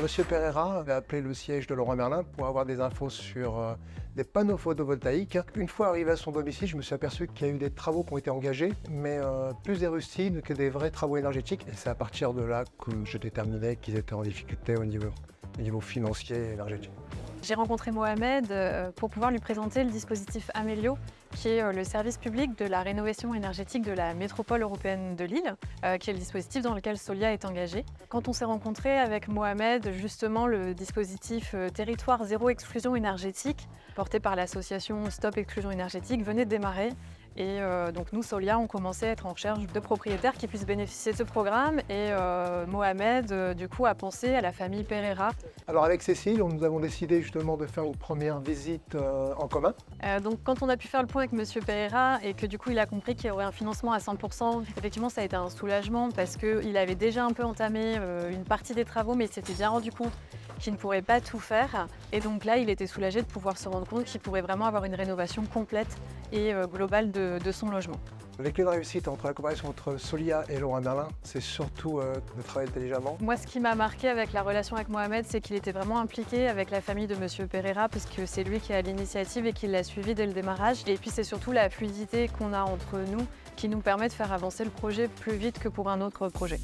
Monsieur Pereira avait appelé le siège de Leroy Merlin pour avoir des infos sur des panneaux photovoltaïques. Une fois arrivé à son domicile, je me suis aperçu qu'il y a eu des travaux qui ont été engagés, mais plus des rustines que des vrais travaux énergétiques. Et c'est à partir de là que je déterminais qu'ils étaient en difficulté au niveau financier et énergétique. J'ai rencontré Mohamed pour pouvoir lui présenter le dispositif Amélio, qui est le service public de la rénovation énergétique de la métropole européenne de Lille, qui est le dispositif dans lequel Solia est engagé. Quand on s'est rencontré avec Mohamed, justement, le dispositif Territoire Zéro Exclusion Énergétique, porté par l'association Stop Exclusion Énergétique, venait de démarrer. Et donc nous, Solia, on commençait à être en recherche de propriétaires qui puissent bénéficier de ce programme. Et Mohamed, du coup, a pensé à la famille Pereira. Alors avec Cécile, nous avons décidé justement de faire une première visite en commun. Donc quand on a pu faire le point avec Monsieur Pereira et que du coup il a compris qu'il y aurait un financement à 100%, effectivement ça a été un soulagement parce qu'il avait déjà un peu entamé une partie des travaux, mais il s'était bien rendu compte qu'il ne pourrait pas tout faire. Et donc là, il était soulagé de pouvoir se rendre compte qu'il pourrait vraiment avoir une rénovation complète et globale de son logement. Les clés de réussite entre la coopération entre Solia et Leroy Merlin, c'est surtout de travailler intelligemment. Moi, ce qui m'a marqué avec la relation avec Mohamed, c'est qu'il était vraiment impliqué avec la famille de Monsieur Pereira, parce que c'est lui qui a l'initiative et qui l'a suivi dès le démarrage. Et puis c'est surtout la fluidité qu'on a entre nous qui nous permet de faire avancer le projet plus vite que pour un autre projet.